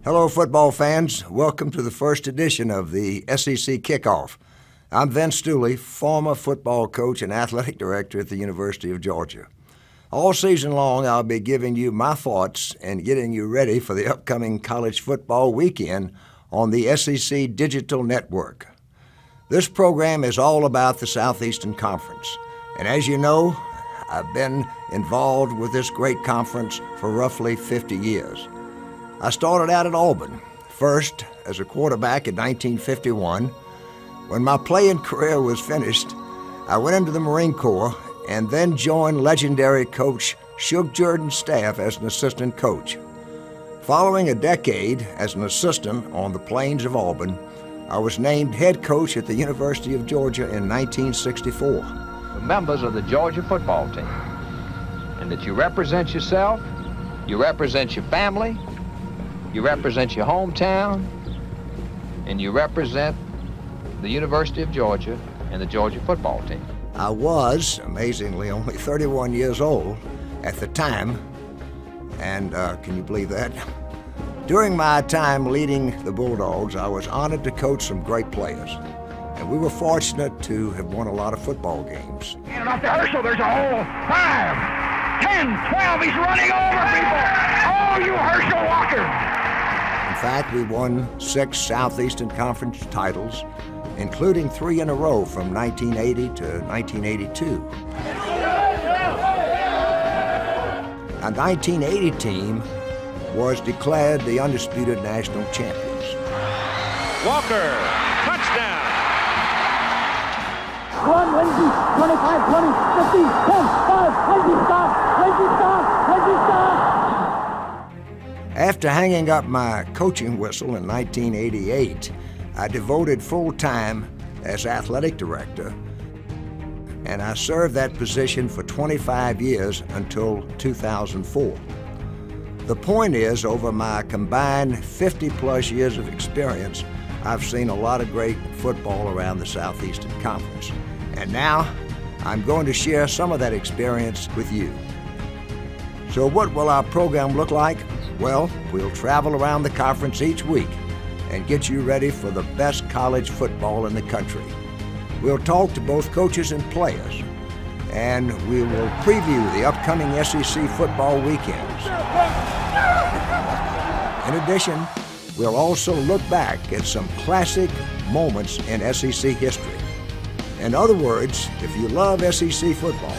Hello, football fans. Welcome to the first edition of the SEC Kickoff. I'm Vince Dooley, former football coach and athletic director at the University of Georgia. All season long, I'll be giving you my thoughts and getting you ready for the upcoming college football weekend on the SEC Digital Network. This program is all about the Southeastern Conference. And as you know, I've been involved with this great conference for roughly 50 years. I started out at Auburn, first as a quarterback in 1951. When my playing career was finished, I went into the Marine Corps and then joined legendary coach Shug Jordan's staff as an assistant coach. Following a decade as an assistant on the plains of Auburn, I was named head coach at the University of Georgia in 1964. The members of the Georgia football team, and that you represent yourself, you represent your family, you represent your hometown, and you represent the University of Georgia and the Georgia football team. I was, amazingly, only 31 years old at the time, and can you believe that? During my time leading the Bulldogs, I was honored to coach some great players, and we were fortunate to have won a lot of football games. And off to Herschel, there's a hole. 5, 10, 12, he's running over people. Oh, you Herschel Walker. In fact, we won 6 Southeastern Conference titles, including 3 in a row from 1980 to 1982. Our 1980 team was declared the undisputed national champions. Walker, touchdown! 1, Lindsay, 25, 20, 50, 10, 5, Lindsay stop, Lindsay stop, Lindsay stop! After hanging up my coaching whistle in 1988, I devoted full time as athletic director, and I served that position for 25 years until 2004. The point is, over my combined 50-plus years of experience, I've seen a lot of great football around the Southeastern Conference. And now, I'm going to share some of that experience with you. So what will our program look like? Well, we'll travel around the conference each week and get you ready for the best college football in the country. We'll talk to both coaches and players, and we will preview the upcoming SEC football weekends. In addition, we'll also look back at some classic moments in SEC history. In other words, if you love SEC football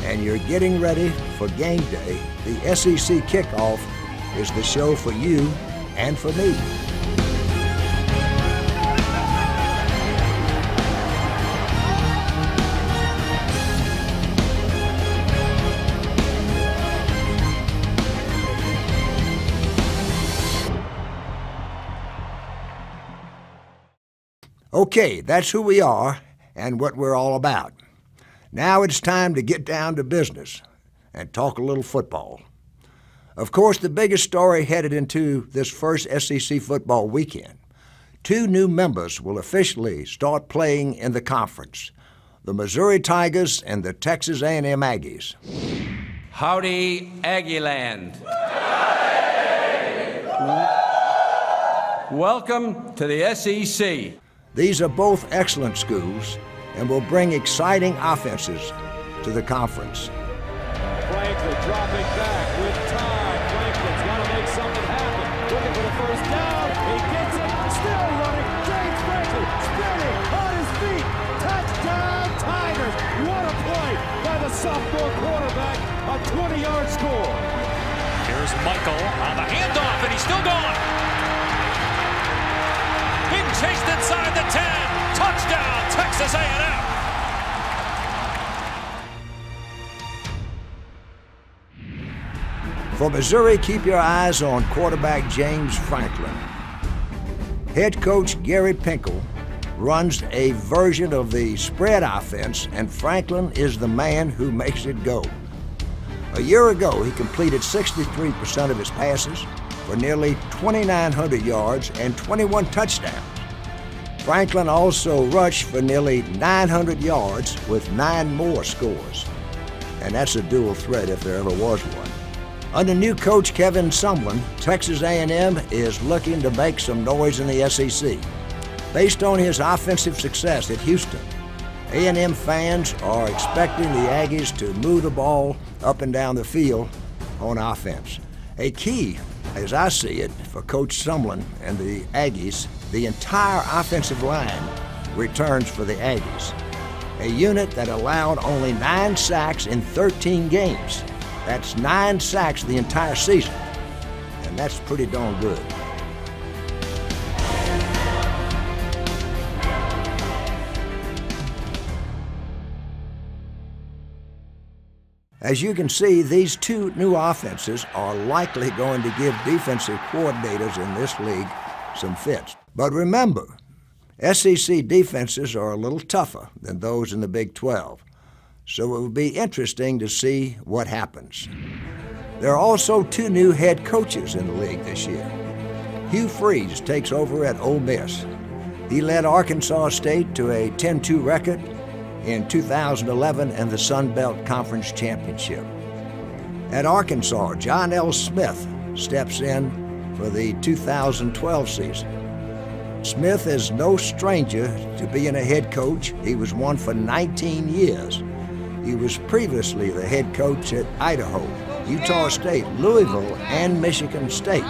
and you're getting ready for game day, the SEC Kickoff is the show for you and for me. Okay, that's who we are and what we're all about. Now it's time to get down to business and talk a little football. Of course, the biggest story headed into this first SEC football weekend. 2 new members will officially start playing in the conference, the Missouri Tigers and the Texas A&M Aggies. Howdy, Aggieland. Welcome to the SEC. These are both excellent schools and will bring exciting offenses to the conference. Franklin dropping back with time. Franklin's got to make something happen. Looking for the first down. He gets it. Still running. James Franklin spinning on his feet. Touchdown, Tigers. What a play by the sophomore quarterback. A 20-yard score. Here's Michael on the handoff, and he's still going. Being chased inside the 10. Touchdown, Texas A&M. For Missouri, keep your eyes on quarterback James Franklin. Head coach Gary Pinkel runs a version of the spread offense, and Franklin is the man who makes it go. A year ago, he completed 63% of his passes for nearly 2,900 yards and 21 touchdowns. Franklin also rushed for nearly 900 yards with 9 more scores. And that's a dual threat if there ever was one. Under new coach Kevin Sumlin, Texas A&M is looking to make some noise in the SEC. Based on his offensive success at Houston, A&M fans are expecting the Aggies to move the ball up and down the field on offense. A key, as I see it, for Coach Sumlin and the Aggies, the entire offensive line returns for the Aggies. A unit that allowed only 9 sacks in 13 games. That's 9 sacks the entire season, and that's pretty darn good. As you can see, these 2 new offenses are likely going to give defensive coordinators in this league some fits. But remember, SEC defenses are a little tougher than those in the Big 12. So it will be interesting to see what happens. There are also 2 new head coaches in the league this year. Hugh Freeze takes over at Ole Miss. He led Arkansas State to a 10-2 record in 2011 and the Sun Belt Conference Championship. At Arkansas, John L. Smith steps in for the 2012 season. Smith is no stranger to being a head coach. He was one for 19 years. He was previously the head coach at Idaho, Utah State, Louisville, and Michigan State.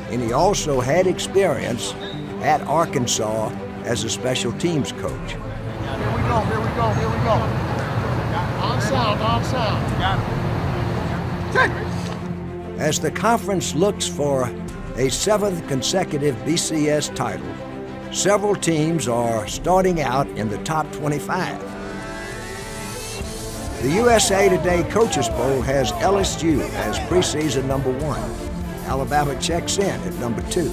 And he also had experience at Arkansas as a special teams coach. Here we go, here we go, here we go. On sound, on sound. Got it. As the conference looks for a 7th consecutive BCS title, several teams are starting out in the top 25. The USA Today Coaches Poll has LSU as preseason number 1. Alabama checks in at number 2.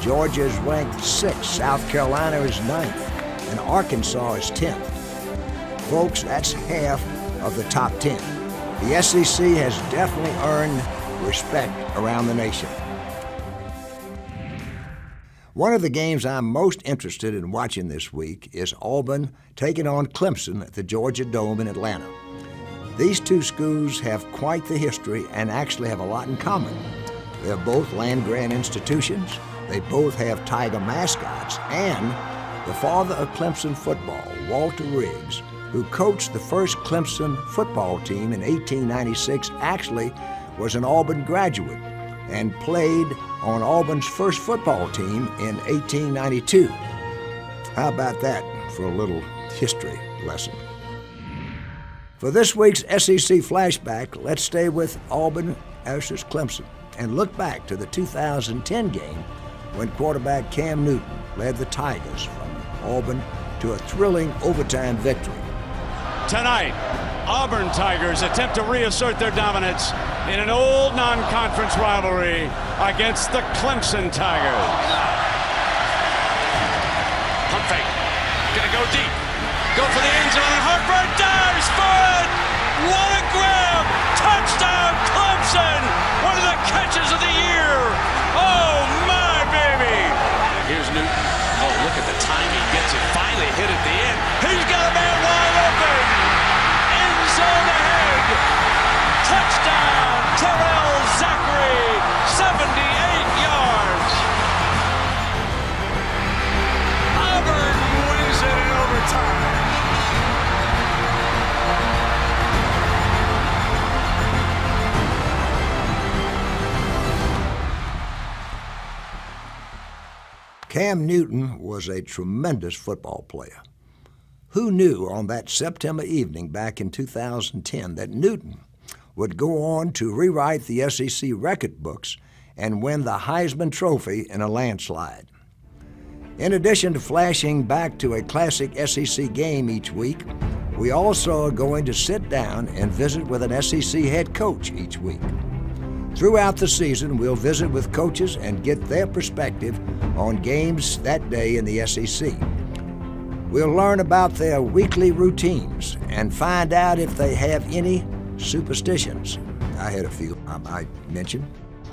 Georgia is ranked 6th. South Carolina is 9th. And Arkansas is 10th. Folks, that's half of the top 10. The SEC has definitely earned respect around the nation. One of the games I'm most interested in watching this week is Auburn taking on Clemson at the Georgia Dome in Atlanta. These 2 schools have quite the history and actually have a lot in common. They're both land-grant institutions, they both have Tiger mascots, and the father of Clemson football, Walter Riggs, who coached the first Clemson football team in 1896, actually was an Auburn graduate and played on Auburn's first football team in 1892. How about that for a little history lesson? For this week's SEC Flashback, let's stay with Auburn versus Clemson and look back to the 2010 game when quarterback Cam Newton led the Tigers from Auburn to a thrilling overtime victory. Tonight, Auburn Tigers attempt to reassert their dominance in an old non-conference rivalry against the Clemson Tigers. Pump fake, gonna go deep, go for the end zone, and Harper dives for it! What a grab! Touchdown Clemson! One of the catches of the year! Oh my baby! Here's Newton. Oh, look at the time he gets it. Finally hit at the end. He's got a man wide open! End zone ahead! Touchdown Terrell Zachary! 78 yards! Auburn wins it in overtime! Cam Newton was a tremendous football player. Who knew on that September evening back in 2010 that Newton would go on to rewrite the SEC record books and win the Heisman Trophy in a landslide? In addition to flashing back to a classic SEC game each week, we also are going to sit down and visit with an SEC head coach each week. Throughout the season, we'll visit with coaches and get their perspective on games that day in the SEC. We'll learn about their weekly routines and find out if they have any superstitions. I had a few I might mention.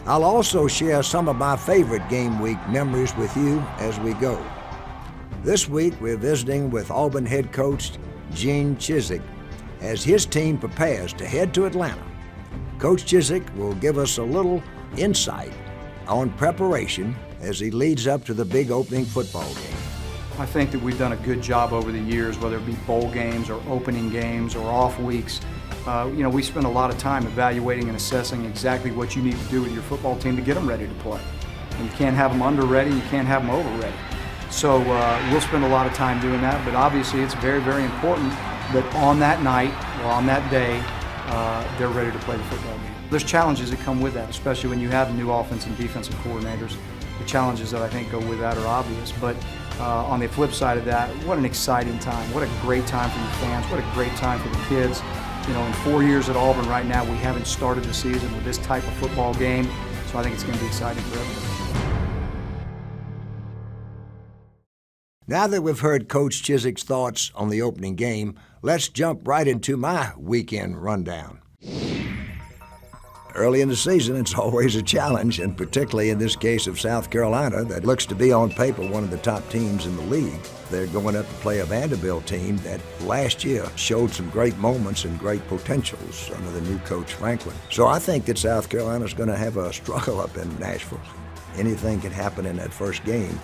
I'll also share some of my favorite game week memories with you as we go. This week, we're visiting with Auburn head coach Gene Chizik as his team prepares to head to Atlanta Coach Chiswick will give us a little insight on preparation as he leads up to the big opening football game. I think that we've done a good job over the years, whether it be bowl games or opening games or off weeks. We spend a lot of time evaluating and assessing exactly what you need to do with your football team to get them ready to play. And you can't have them under ready, you can't have them over ready. So we'll spend a lot of time doing that, but obviously it's very, very important that on that night or on that day, they're ready to play the football game. There's challenges that come with that, especially when you have new offensive and defensive coordinators. The challenges that I think go with that are obvious, but on the flip side of that, what an exciting time. What a great time for the fans. What a great time for the kids. In 4 years at Auburn right now, we haven't started the season with this type of football game, so I think it's going to be exciting for everybody. Now that we've heard Coach Chiswick's thoughts on the opening game, let's jump right into my weekend rundown. Early in the season, it's always a challenge, and particularly in this case of South Carolina, that looks to be on paper one of the top teams in the league. They're going up to play a Vanderbilt team that last year showed some great moments and great potentials under the new coach Franklin. So I think that South Carolina's going to have a struggle up in Nashville. Anything can happen in that first game,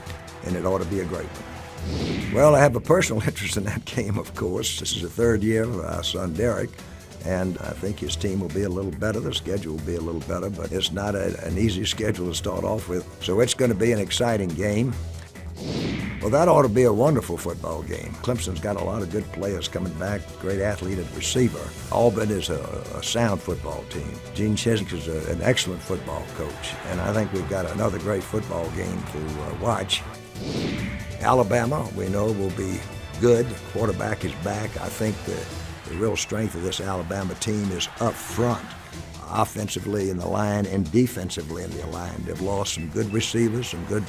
and it ought to be a great one. Well, I have a personal interest in that game, of course. This is the third year of our son Derek, and I think his team will be a little better. The schedule will be a little better, but it's not an easy schedule to start off with. So it's going to be an exciting game. Well, that ought to be a wonderful football game. Clemson's got a lot of good players coming back, great athlete at receiver. Auburn is a sound football team. Gene Chiswick is an excellent football coach, and I think we've got another great football game to watch. Alabama, we know, will be good. The quarterback is back. I think the real strength of this Alabama team is up front, offensively in the line and defensively in the line. They've lost some good receivers, some good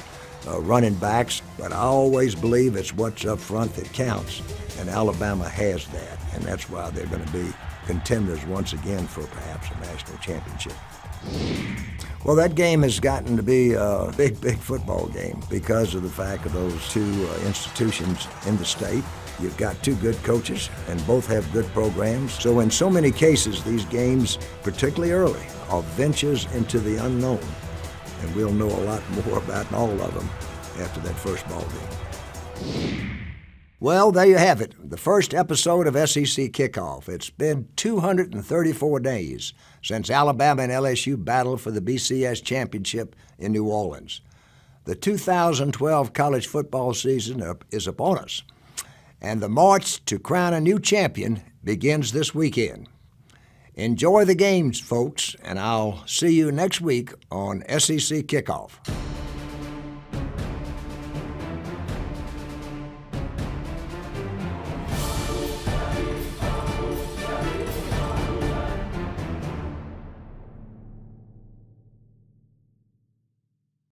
running backs, but I always believe it's what's up front that counts, and Alabama has that, and that's why they're going to be contenders once again for perhaps a national championship. Well, that game has gotten to be a big, big football game because of the fact of those two institutions in the state. You've got two good coaches, and both have good programs. So in so many cases, these games, particularly early, are ventures into the unknown. And we'll know a lot more about all of them after that first ball game. Well, there you have it, the first episode of SEC Kickoff. It's been 234 days since Alabama and LSU battled for the BCS championship in New Orleans. The 2012 college football season is upon us, and the march to crown a new champion begins this weekend. Enjoy the games, folks, and I'll see you next week on SEC Kickoff.